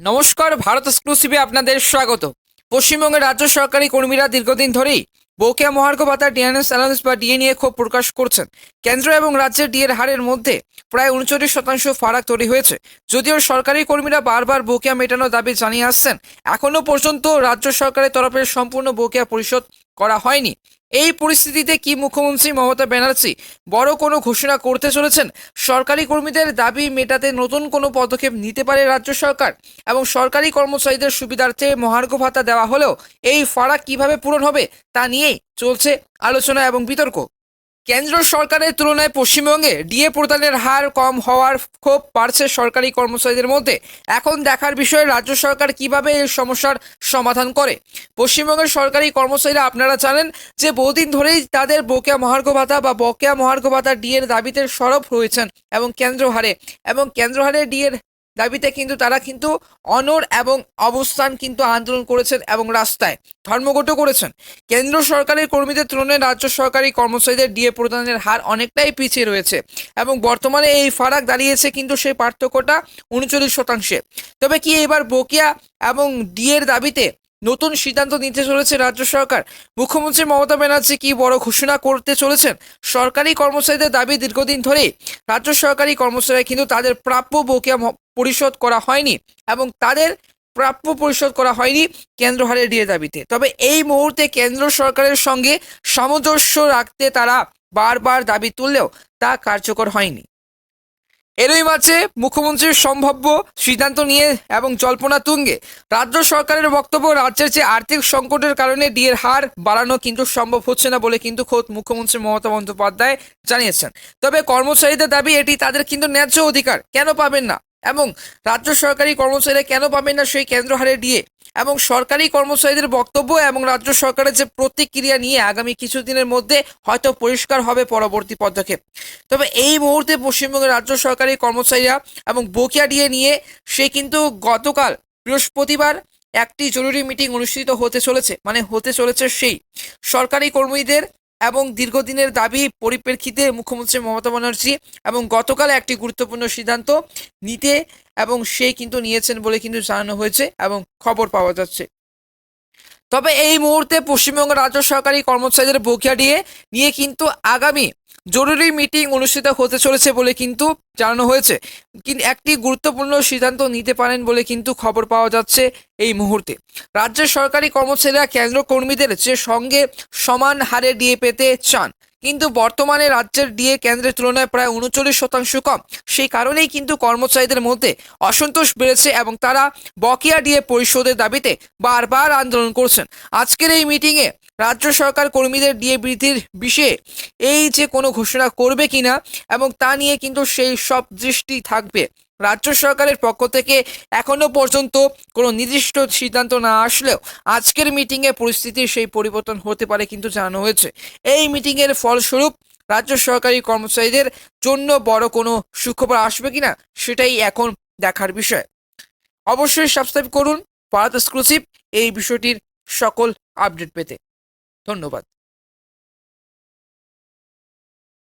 নমস্কার, ভারত এক্সক্লুসিভে আপনাদের স্বাগত। পশ্চিমবঙ্গের রাজ্য সরকারি কর্মীরা দীর্ঘদিন ধরেই বকেয়া মহার্ঘ ভাতা ডিএনএস অ্যালাউন্স বা ডিএ নিয়ে ক্ষোভ প্রকাশ করছেন। কেন্দ্র এবং রাজ্যের ডিএর হারের মধ্যে প্রায় 39% ফারাক তৈরি হয়েছে। যদিও সরকারি কর্মীরা বারবার বকেয়া মেটানোর দাবি জানিয়ে আসছেন, এখনো পর্যন্ত রাজ্য সরকারের তরফে সম্পূর্ণ বকেয়া পরিশোধ করা হয়নি। এই পরিস্থিতিতে কি মুখ্যমন্ত্রী মমতা ব্যানার্জি বড় কোনো ঘোষণা করতে চলেছেন? সরকারি কর্মীদের দাবি মেটাতে নতুন কোনো পদক্ষেপ নিতে পারে রাজ্য সরকার? এবং সরকারি কর্মচারীদের সুবিধার্থে মহার্ঘ ভাতা দেওয়া হলেও এই ফারাক কিভাবে পূরণ হবে তা নিয়েই চলছে আলোচনা এবং বিতর্ক। কেন্দ্র সরকারের তুলনায় পশ্চিমবঙ্গে ডিএ প্রদানের হার কম হওয়ার ক্ষোভ বাড়ছে সরকারি কর্মচারীদের মধ্যে। এখন দেখার বিষয় রাজ্য সরকার কিভাবে এই সমস্যার সমাধান করে। পশ্চিমবঙ্গের সরকারি কর্মচারীরা আপনারা জানেন যে বহুদিন ধরেই তাদের বকেয়া মহার্ঘ ভাতা বা বকেয়া মহার্ঘ ভাতা ডিএর দাবিতে সরব হয়েছেন এবং কেন্দ্র হারে ডিএর দাবিতে কিন্তু তারা অনড় এবং অবস্থান আন্দোলন করেছেন এবং রাস্তায় ধর্মঘটও করেছেন। কেন্দ্র সরকারের কর্মীদের তুলনায় রাজ্য সরকারি কর্মচারীদের ডিএ প্রদানের হার অনেকটাই পিছিয়ে রয়েছে এবং বর্তমানে এই ফারাক দাঁড়িয়েছে সেই পার্থক্যটা 39%। তবে কি এবার বকেয়া এবং ডিএর দাবিতে নতুন সিদ্ধান্ত নিতে চলেছে রাজ্য সরকার? মুখ্যমন্ত্রী মমতা ব্যানার্জি কি বড় ঘোষণা করতে চলেছেন? সরকারি কর্মচারীদের দাবি দীর্ঘদিন ধরেই রাজ্য সরকারি কর্মচারীরা তাদের প্রাপ্য বকেয়া পরিশোধ করা হয়নি এবং তাদের প্রাপ্য পরিশোধ করা হয়নি কেন্দ্র হারে ডিএ দাবিতে। তবে এই মুহূর্তে কেন্দ্র সরকারের সঙ্গে সামঞ্জস্য রাখতে তারা বারবার দাবি তুললেও তা কার্যকর হয়নি। এরই মাঝে মুখ্যমন্ত্রীর সম্ভাব্য সিদ্ধান্ত নিয়ে এবং জল্পনা তুঙ্গে রাজ্য সরকারের বক্তব্য, রাজ্যের যে আর্থিক সংকটের কারণে ডিএর হার বাড়ানো সম্ভব হচ্ছে না বলে খোদ মুখ্যমন্ত্রী মমতা বন্দ্যোপাধ্যায় জানিয়েছেন। তবে কর্মচারীদের দাবি এটি তাদের ন্যায্য অধিকার, কেন পাবেন না এবং রাজ্য সরকারি কর্মচারীরা কেন পাবেন না সেই কেন্দ্র হারে ডিএ, এবং সরকারি কর্মচারীদের বক্তব্য এবং রাজ্য সরকারের যে প্রতিক্রিয়া নিয়ে আগামী কিছুদিনের মধ্যে হয়তো পরিষ্কার হবে পরবর্তী পদক্ষেপ। তবে এই মুহূর্তে পশ্চিমবঙ্গের রাজ্য সরকারি কর্মচারীরা এবং বকেয়া ডিএ নিয়ে গতকাল বৃহস্পতিবার একটি জরুরি মিটিং অনুষ্ঠিত হতে চলেছে সেই সরকারি কর্মীদের এবং দীর্ঘদিনের দাবি পরিপ্রেক্ষিতে মুখ্যমন্ত্রী মমতা ব্যানার্জি এবং গতকাল একটি গুরুত্বপূর্ণ সিদ্ধান্ত নিতে এবং নিয়েছেন বলে জানানো হয়েছে এবং খবর পাওয়া যাচ্ছে। তবে এই মুহূর্তে পশ্চিমবঙ্গ রাজ্য সরকারি কর্মচারীদের বকেয়া ডিএ নিয়ে আগামী জরুরি মিটিং অনুষ্ঠিত হতে চলেছে বলে জানানো হয়েছে। একটি গুরুত্বপূর্ণ সিদ্ধান্ত নিতে পারেন বলে খবর পাওয়া যাচ্ছে এই মুহূর্তে। রাজ্যের সরকারি কর্মচারীরা কেন্দ্র কর্মীদের যে সঙ্গে সমান হারে ডিএ পেতে চান, কিন্তু বর্তমানে রাজ্যের ডিএ কেন্দ্রের তুলনায় প্রায় 39% কম। সেই কারণেই কর্মচারীদের মধ্যে অসন্তোষ বেড়েছে এবং তারা বকেয়া ডিএ পরিশোধের দাবিতে বারবার আন্দোলন করছেন। আজকের এই মিটিংয়ে রাজ্য সরকার কর্মীদের ডিএ বৃদ্ধির বিষয়ে এই যে কোনো ঘোষণা করবে কিনা এবং তা নিয়ে সেই সব দৃষ্টি থাকবে। রাজ্য সরকারের পক্ষ থেকে এখনো পর্যন্ত কোনো নির্দিষ্ট সিদ্ধান্ত না আসলেও আজকের মিটিংয়ে পরিস্থিতির সেই পরিবর্তন হতে পারে জানানো হয়েছে। এই মিটিংয়ের ফলস্বরূপ রাজ্য সরকারি কর্মচারীদের জন্য বড় কোনো সুখবর আসবে কিনা সেটাই এখন দেখার বিষয়। অবশ্যই সাবস্ক্রাইব করুন ভারত এক্সক্লুসিভ এই বিষয়টির সকল আপডেট পেতে। ধন্যবাদ।